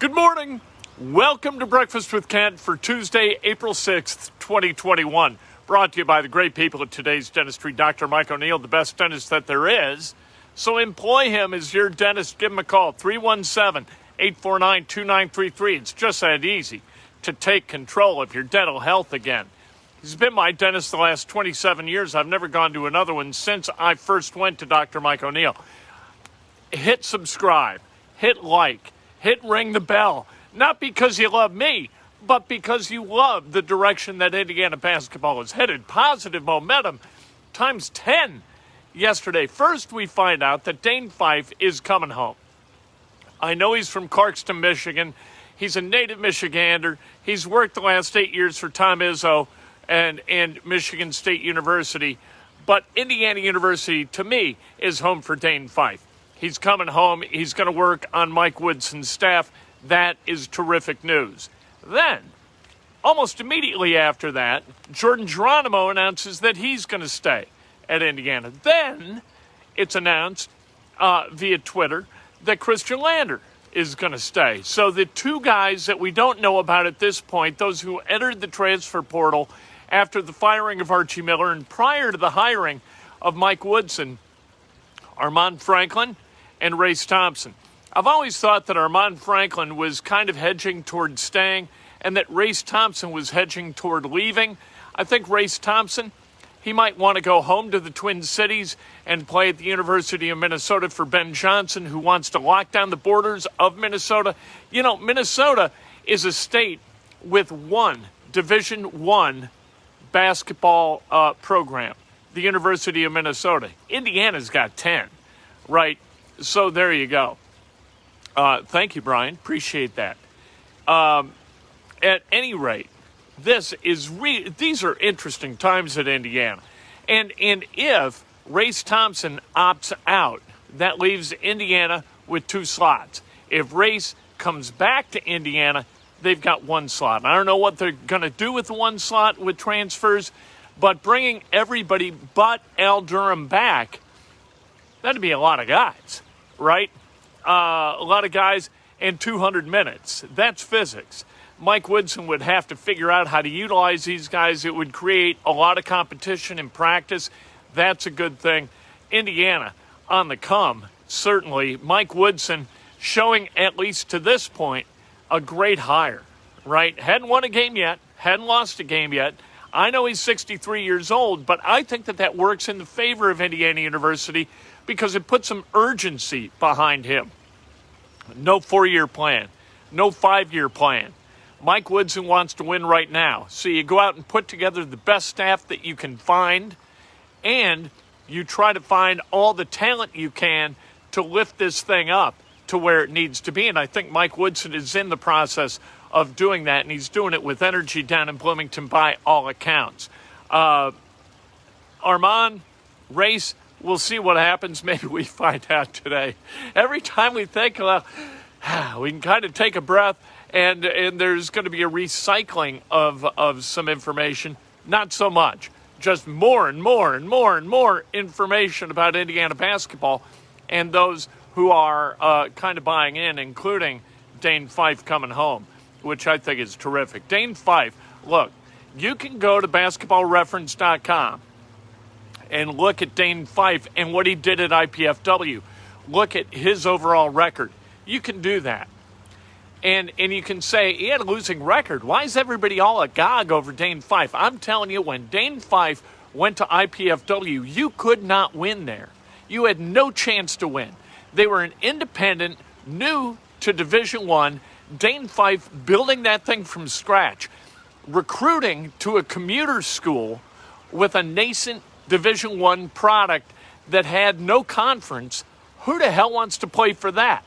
Good morning. Welcome to Breakfast with Kent for Tuesday, April 6th, 2021. Brought to you by the great people at Today's Dentistry, Dr. Mike O'Neill, the best dentist that there is. So employ him as your dentist. Give him a call, 317-849-2933. It's just that easy to take control of your dental health again. He's been my dentist the last 27 years. I've never gone to another one since I first went to Dr. Mike O'Neill. Hit subscribe, hit like, hit ring the bell. Not because you love me, but because you love the direction that Indiana basketball is headed. Positive momentum times 10 yesterday. First, we find out that Dane Fife is coming home. I know he's from Clarkston, Michigan. He's a native Michigander. He's worked the last 8 years for Tom Izzo and Michigan State University. But Indiana University, to me, is home for Dane Fife. He's coming home. He's going to work on Mike Woodson's staff. That is terrific news. Then, almost immediately after that, Geronimo announces that he's going to stay at Indiana. Then, it's announced via Twitter that Christian Lander is going to stay. So the two guys that we don't know about at this point, those who entered the transfer portal after the firing of Archie Miller and prior to the hiring of Mike Woodson, Armaan Franklin and Race Thompson. I've always thought that Armaan Franklin was kind of hedging toward staying and that Race Thompson was hedging toward leaving. I think Race Thompson, he might want to go home to the Twin Cities and play at the University of Minnesota for Ben Johnson, who wants to lock down the borders of Minnesota. You know, Minnesota is a state with one Division I basketball program, the University of Minnesota. Indiana's got 10, right? So there you go. Thank you, Brian. Appreciate that. At any rate, these are interesting times at Indiana. And if Race Thompson opts out, that leaves Indiana with 2 slots. If Race comes back to Indiana, they've got 1 slot. I don't know what they're going to do with the 1 slot with transfers, but bringing everybody but Al Durham back, that'd be a lot of guys, right? A lot of guys and 200 minutes. That's physics. Mike Woodson would have to figure out how to utilize these guys. It would create a lot of competition in practice. That's a good thing. Indiana on the come, certainly. Mike Woodson showing, at least to this point, a great hire, right? Hadn't won a game yet. Hadn't lost a game yet. I know he's 63 years old, but I think that works in the favor of Indiana University because it puts some urgency behind him. No 4-year plan. No 5-year plan. Mike Woodson wants to win right now. So you go out and put together the best staff that you can find, and you try to find all the talent you can to lift this thing up to where it needs to be. And I think Mike Woodson is in the process of doing that, and he's doing it with energy down in Bloomington by all accounts. Armaan, Race, we'll see what happens. Maybe we find out today. Every time we think, well, we can kind of take a breath, and there's going to be a recycling of some information. Not so much. Just more and more and more and more information about Indiana basketball and those who are kind of buying in, including Dane Fife coming home, which I think is terrific. Dane Fife, look, you can go to basketballreference.com and look at Dane Fife and what he did at IPFW. Look at his overall record. You can do that. And you can say, he had a losing record. Why is everybody all agog over Dane Fife? I'm telling you, when Dane Fife went to IPFW, you could not win there. You had no chance to win. They were an independent, new to Division I, Dane Fife building that thing from scratch, recruiting to a commuter school with a nascent Division I product that had no conference. Who the hell wants to play for that?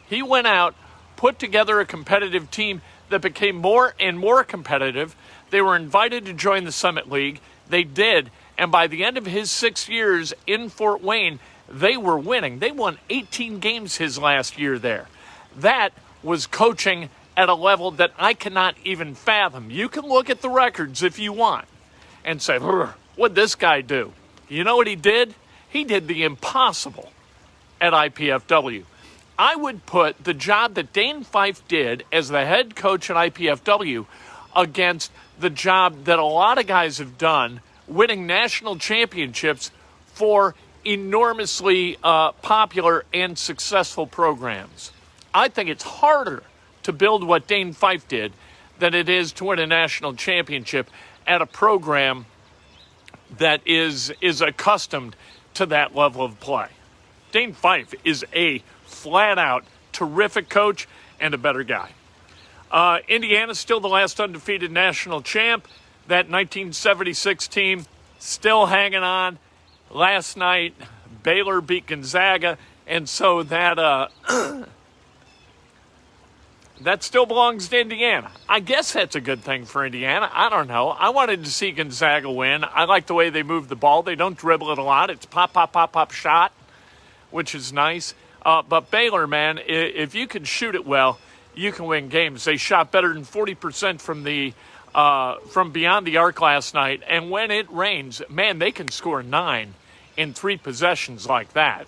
He went out, put together a competitive team that became more and more competitive. They were invited to join the Summit League. They did. And by the end of his 6 years in Fort Wayne, they were winning. They won 18 games his last year there. That was coaching at a level that I cannot even fathom. You can look at the records if you want and say, what'd this guy do? You know what he did? He did the impossible at IPFW. I would put the job that Dane Fife did as the head coach at IPFW against the job that a lot of guys have done winning national championships for enormously popular and successful programs. I think it's harder to build what Dane Fife did than it is to win a national championship at a program that is accustomed to that level of play. Dane Fife is a flat-out terrific coach and a better guy. Indiana's still the last undefeated national champ. That 1976 team still hanging on. Last night, Baylor beat Gonzaga, and so that that still belongs to Indiana. I guess that's a good thing for Indiana. I don't know. I wanted to see Gonzaga win. I like the way they move the ball. They don't dribble it a lot. It's pop, pop, pop, pop shot, which is nice. But Baylor, man, if you can shoot it well, you can win games. They shot better than 40% from beyond the arc last night. And when it rains, man, they can score 9 in 3 possessions like that.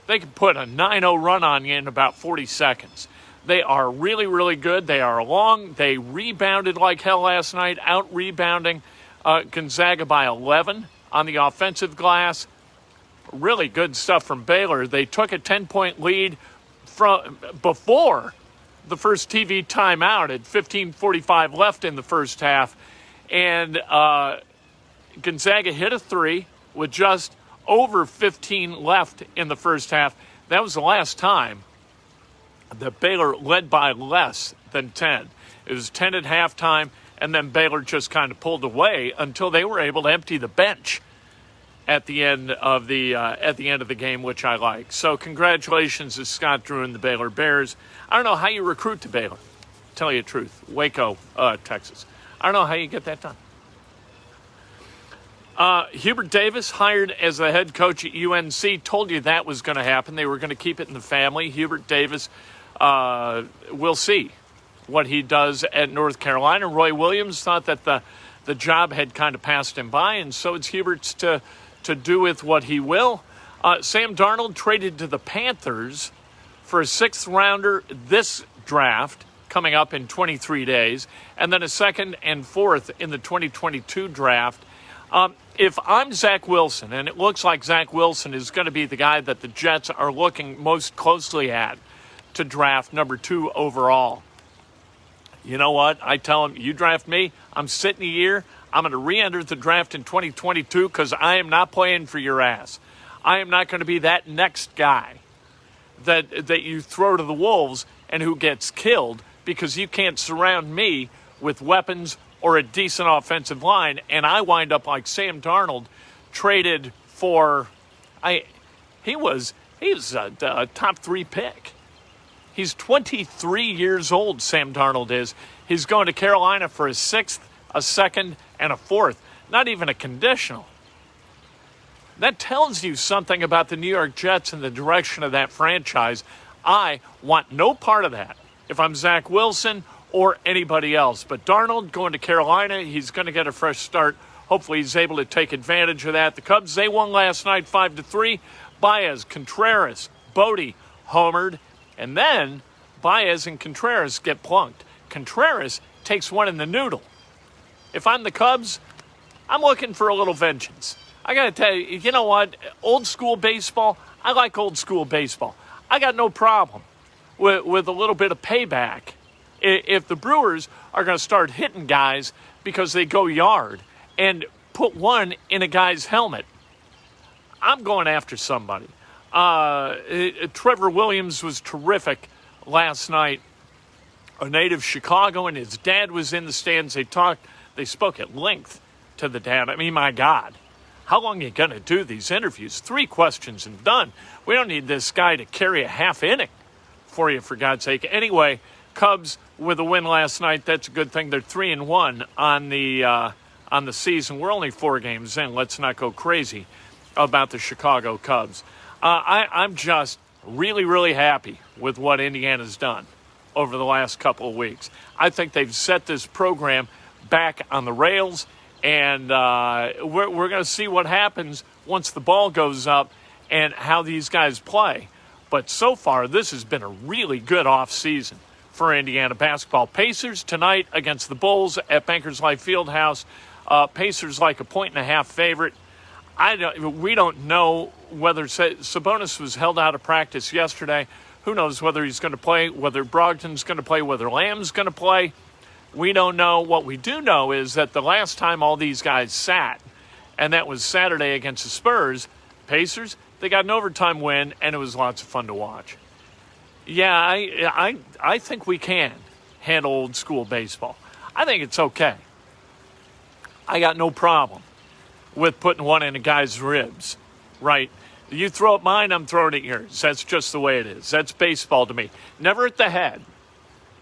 They can put a 9-0 run on you in about 40 seconds. They are really, really good. They are long. They rebounded like hell last night, out-rebounding Gonzaga by 11 on the offensive glass. Really good stuff from Baylor. They took a 10-point lead from before the first TV timeout at 15:45 left in the first half. And Gonzaga hit a 3 with just over 15 left in the first half. That was the last time that Baylor led by less than 10. It was 10 at halftime, and then Baylor just kind of pulled away until they were able to empty the bench at the end of the game, which I like. So congratulations to Scott Drew and the Baylor Bears. I don't know how you recruit to Baylor, tell you the truth. Waco, Texas. I don't know how you get that done. Hubert Davis hired as the head coach at UNC. Told you that was going to happen. They were going to keep it in the family. Hubert Davis, we'll see what he does at North Carolina. Roy Williams thought that the job had kind of passed him by, and so it's Hubert's to do with what he will. Sam Darnold traded to the Panthers for a 6th rounder this draft coming up in 23 days, and then a 2nd and 4th in the 2022 draft. If I'm Zach Wilson, and it looks like Zach Wilson is going to be the guy that the Jets are looking most closely at to draft number 2 overall, you know what? I tell him, you draft me, I'm sitting a year. I'm going to re-enter the draft in 2022 because I am not playing for your ass. I am not going to be that next guy that you throw to the wolves and who gets killed because you can't surround me with weapons or a decent offensive line, and I wind up like Sam Darnold, traded for he was a top 3 pick. He's 23 years old, Sam Darnold is. He's going to Carolina for a 6th, a 2nd, and a 4th. Not even a conditional. That tells you something about the New York Jets and the direction of that franchise. I want no part of that if I'm Zach Wilson or anybody else. But Darnold going to Carolina, he's going to get a fresh start. Hopefully he's able to take advantage of that. The Cubs, they won last night 5-3. Baez, Contreras, Bodie homered. And then Baez and Contreras get plunked. Contreras takes one in the noodle. If I'm the Cubs, I'm looking for a little vengeance. I got to tell you, you know what? Old school baseball, I like old school baseball. I got no problem with a little bit of payback. If the Brewers are going to start hitting guys because they go yard and put one in a guy's helmet, I'm going after somebody. Trevor Williams was terrific last night. A native Chicago, and his dad was in the stands. They spoke at length to the dad. I mean, my God, how long are you going to do these interviews? 3 questions and done. We don't need this guy to carry a half inning for you, for God's sake. Anyway, Cubs with a win last night. That's a good thing. They're 3-1 on the season. We're only 4 games in. Let's not go crazy about the Chicago Cubs. I'm just really, really happy with what Indiana's done over the last couple of weeks. I think they've set this program back on the rails, and we're going to see what happens once the ball goes up and how these guys play. But so far, this has been a really good offseason for Indiana basketball. Pacers tonight against the Bulls at Bankers Life Fieldhouse. Pacers like a 1.5 favorite. We don't know whether Sabonis was held out of practice yesterday. Who knows whether he's going to play, whether Brogdon's going to play, whether Lamb's going to play. We don't know. What we do know is that the last time all these guys sat, and that was Saturday against the Spurs, Pacers, they got an overtime win, and it was lots of fun to watch. Yeah, I think we can handle old school baseball. I think it's okay. I got no problem with putting one in a guy's ribs, right? You throw at mine, I'm throwing at yours. That's just the way it is. That's baseball to me. Never at the head.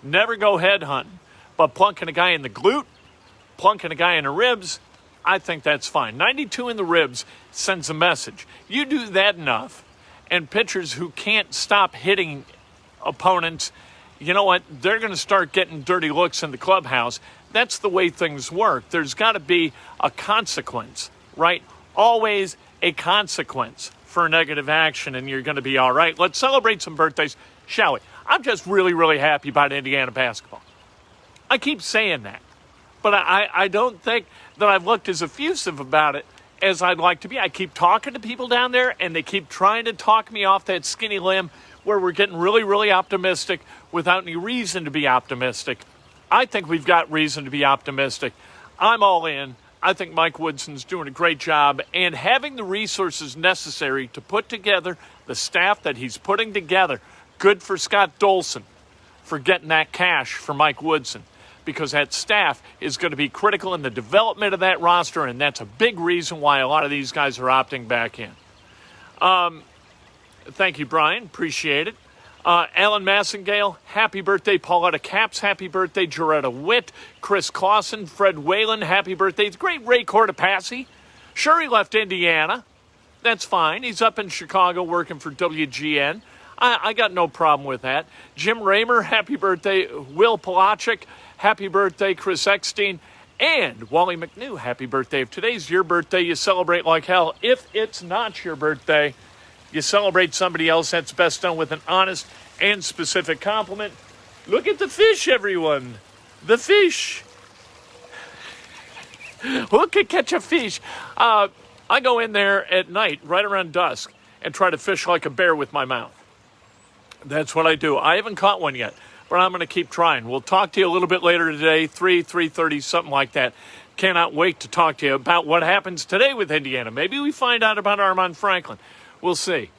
Never go head hunting. But plunking a guy in the glute, plunking a guy in the ribs, I think that's fine. 92 in the ribs sends a message. You do that enough, and pitchers who can't stop hitting opponents, you know what? They're going to start getting dirty looks in the clubhouse. That's the way things work. There's got to be a consequence, right? Always a consequence for negative action, and you're going to be all right. Let's celebrate some birthdays, shall we? I'm just really, really happy about Indiana basketball. I keep saying that, but I don't think that I've looked as effusive about it as I'd like to be. I keep talking to people down there, and they keep trying to talk me off that skinny limb where we're getting really, really optimistic without any reason to be optimistic. I think we've got reason to be optimistic. I'm all in. I think Mike Woodson's doing a great job, and having the resources necessary to put together the staff that he's putting together. Good for Scott Dolson for getting that cash for Mike Woodson, because that staff is going to be critical in the development of that roster, and that's a big reason why a lot of these guys are opting back in. Thank you, Brian. Appreciate it. Alan Massengale, happy birthday. Pauletta Capps, happy birthday. Joretta Witt, Chris Clausen, Fred Whalen, happy birthday. It's great Ray Cortopassi. Sure, he left Indiana. That's fine. He's up in Chicago working for WGN. I got no problem with that. Jim Raymer, happy birthday. Will Palachik, happy birthday. Chris Eckstein, and Wally McNew, happy birthday. If today's your birthday, you celebrate like hell. If it's not your birthday, you celebrate somebody else. That's best done with an honest and specific compliment. Look at the fish, everyone. The fish. Who could catch a fish? I go in there at night, right around dusk, and try to fish like a bear with my mouth. That's what I do. I haven't caught one yet, but I'm going to keep trying. We'll talk to you a little bit later today, 3:30, something like that. Cannot wait to talk to you about what happens today with Indiana. Maybe we find out about Armaan Franklin. We'll see.